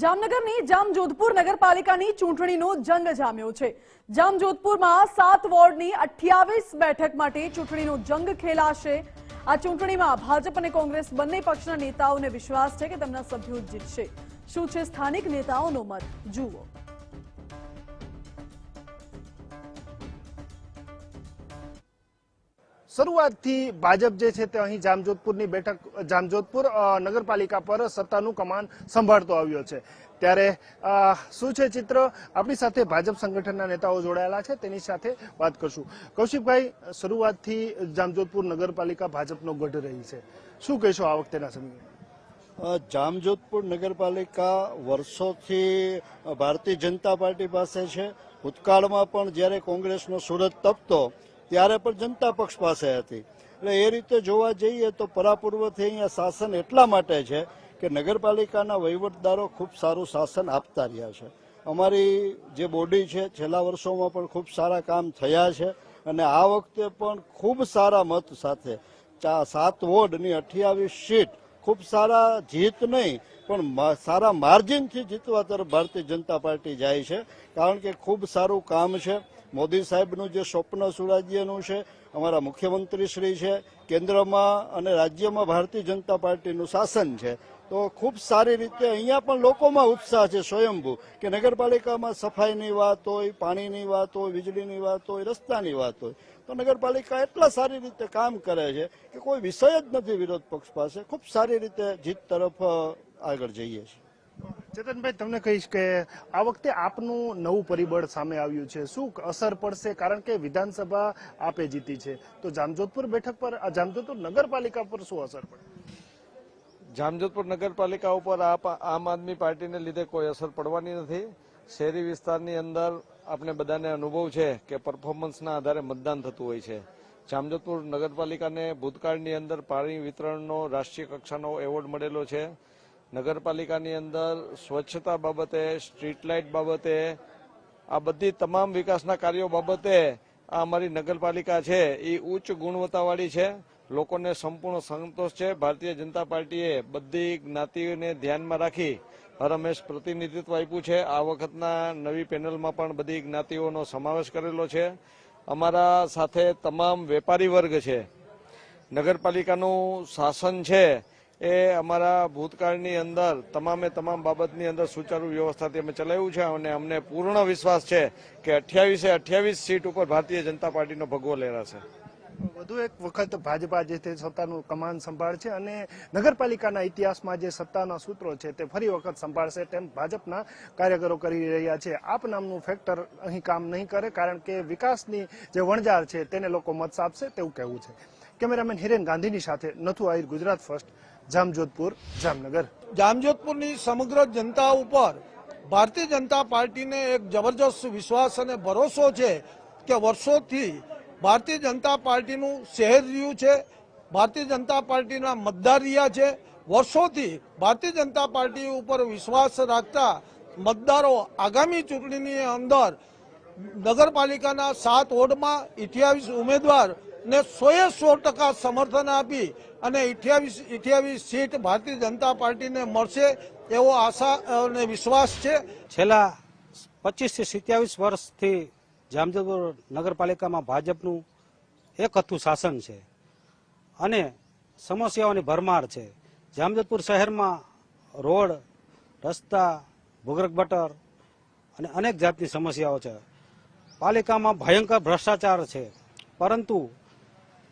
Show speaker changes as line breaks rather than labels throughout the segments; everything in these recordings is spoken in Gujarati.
જામનગરની જામજોધપુર નગરપાલિકાની ચૂંટણીનો જંગ જામ્યો છે। જામજોધપુરમાં 7 વોર્ડની 28 બેઠક માટે ચૂંટણીનો જંગ ખેલાશે। આ ચૂંટણીમાં ભાજપ અને કોંગ્રેસ બંને પક્ષના નેતાઓને વિશ્વાસ છે કે તેમના સભ્યો જીતશે। શું છે સ્થાનિક નેતાઓનો મત, જુઓ।
શરૂઆતથી ભાજપ જે છે તે અહીં જામજોધપુરની બેઠક જામજોધપુર નગરપાલિકા પર સત્તાનું કમાન સંભાળતો આવ્યો છે। ત્યારે શું છે ચિત્ર, આપણી સાથે ભાજપ સંગઠનના નેતાઓ જોડાયેલા છે, તેની સાથે વાત કરશું। કૌશિકભાઈ, શરૂઆતથી જામજોધપુર નગરપાલિકા ભાજપનો ગઢ રહી છે, શું કહેશો આ વખતેના સમયે?
જામજોધપુર નગરપાલિકા વર્ષોથી ભારતીય જનતા પાર્ટી પાસે છે। ભૂતકાળમાં પણ જ્યારે કોંગ્રેસનો સુરત તપતો ત્યારે પણ જનતા પક્ષ પાસે હતી। એટલે એ રીતે જોવા જઈએ તો પરાપૂર્વથી અહીંયા શાસન એટલા માટે છે કે નગરપાલિકાના વહીવટદારો ખૂબ સારું શાસન આપતા રહ્યા છે। અમારી જે બોડી છે છેલ્લા વર્ષોમાં પણ ખૂબ સારા કામ થયા છે અને આ વખતે પણ ખૂબ સારા મત સાથે 7 વોર્ડની 28 સીટ ખૂબ સારા જીત નહીં પણ સારા માર્જિનથી જીતવા તરફ ભારતીય જનતા પાર્ટી જાય છે, કારણ કે ખૂબ સારું કામ છે। મોદી સાહેબનું જે સ્વપ્ન સુરાજ્યનું છે, અમારા મુખ્યમંત્રી શ્રી છે, કેન્દ્રમાં અને રાજ્યમાં ભારતીય જનતા પાર્ટીનું શાસન છે, તો ખૂબ સારી રીતે અહીંયા પણ લોકોમાં ઉત્સાહ છે સ્વયંભૂ કે નગરપાલિકામાં સફાઈની વાત હોય, પાણીની વાત હોય, વીજળીની વાત હોય, રસ્તાની વાત હોય, તો નગરપાલિકા એટલા સારી રીતે કામ કરે છે કે કોઈ વિષય જ નથી વિરોધ પક્ષ પાસે। ખૂબ સારી રીતે જીત તરફ આગળ જઈએ છીએ।
ચેતનભાઈ, તમને કહીશ કે આ વખતે આપનું નવું પરિબળ સામે આવ્યું છે, શું અસર પડશે? કારણ કે વિધાનસભા આપે જીતી છે, તો જામજોધપુર બેઠક પર, જામજોધપુર નગરપાલિકા પર શું અસર પડે?
જામજોધપુર નગરપાલિકા ઉપર આમ આદમી પાર્ટીને લીધે કોઈ અસર પડવાની નથી। શહેરી વિસ્તારની અંદર આપણે બધાને અનુભવ છે કે પરફોર્મન્સના આધારે મતદાન થતું હોય છે। જામજોધપુર નગરપાલિકાને ભૂતકાળની અંદર પાણી વિતરણનો રાષ્ટ્રીય કક્ષાનો એવોર્ડ મળેલો છે। નગરપાલિકાની અંદર સ્વચ્છતા બાબતે, સ્ટ્રીટ લાઇટ બાબતે, આ બધી તમામ વિકાસના કાર્યો બાબતે આ અમારી નગરપાલિકા છે એ ઉચ્ચ ગુણવત્તાવાળી છે। લોકોને સંપૂર્ણ સંતોષ છે। ભારતીય જનતા પાર્ટીએ બધી જ્ઞાતિઓને ધ્યાનમાં રાખી હરહંમેશ પ્રતિનિધિત્વ આપ્યું છે। આ વખતના નવી પેનલમાં પણ બધી જ્ઞાતિઓનો સમાવેશ કરેલો છે। અમારા સાથે તમામ વેપારી વર્ગ છે। નગરપાલિકાનું શાસન છે એ અમારા ભૂતકાળની અંદર તમામે તમામ બાબતની અંદર સુચારુ વ્યવસ્થાથી અમે ચલાવ્યું છે અને અમને પૂર્ણ વિશ્વાસ છે કે 28 સીટ ઉપર ભારતીય જનતા પાર્ટીનો ભગવો લહેરાશે।
વધુ એક વખત ભાજપા જે તે સત્તાનું કમાન સંભાળશે અને નગરપાલિકાના ઇતિહાસમાં જે સત્તાના સૂત્રો છે તે ફરી વખત સંભાળશે, તેમ ભાજપના કાર્યકરો કરી રહ્યા છે। આપ નામનું ફેક્ટર અહીં કામ નહીં કરે, કારણ કે વિકાસની જે વણઝાર છે તેને લોકો મત આપશે તેવું કહેવું છે। કેમેરામેન હિરેન ગાંધીની સાથે નથુ આહિર, ગુજરાત ફર્સ્ટ, જામજોધપુર, જામનગર।
જામજોધપુરની સમગ્ર જનતા ઉપર ભારતીય જનતા પાર્ટીને એક જબરજસ્ત વિશ્વાસ અને ભરોસો છે કે વર્ષોથી ભારતીય જનતા પાર્ટીનું શહેર રહ્યું છે, ભારતીય જનતા પાર્ટીના મતદાર રહ્યા છે। વર્ષોથી ભારતીય જનતા પાર્ટી ઉપર વિશ્વાસ રાખતા મતદારો આગામી ચૂંટણીની અંદર નગરપાલિકાના 7 વોર્ડમાં 28 ઉમેદવાર ને 100% સમર્થન આપી અને 28 સીટ ભારતીય જનતા પાર્ટીને મળશે એવો આશા અને વિશ્વાસ છે।
છેલ્લા 25 થી 27 વર્ષથી જામજોધપુર નગરપાલિકામાં ભાજપનું એકહથ્થું શાસન છે અને સમસ્યાઓની ભરમાર છે। જામજોધપુર શહેરમાં રોડ, રસ્તા, ભૂગર્ભ ગટર અને અનેક જાતની સમસ્યાઓ છે। પાલિકામાં ભયંકર ભ્રષ્ટાચાર છે, પરંતુ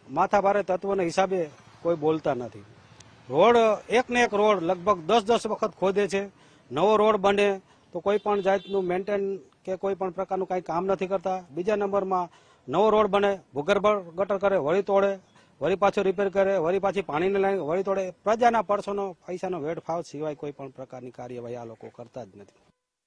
માથાભારે તત્વોના હિસાબે કોઈ બોલતા નથી। રોડ, એકને એક રોડ લગભગ 10 વખત ખોદે છે। નવો રોડ બને તો કોઈ પણ જાતનું મેન્ટેન કે કોઈ પણ પ્રકારનું કંઈ કામ નથી કરતા। બીજા નંબરમાં નવો રોડ બને, ભૂગર્ભ ગટર કરે, વળી તોડે, વળી પાછો રિપેર કરે, વળી પાછી પાણીની લાઈન વળી તોડે। પ્રજાના પૈસાનો વેડફાવ સિવાય કોઈ પણ પ્રકારની કાર્યવાહી આ લોકો કરતા જ નથી।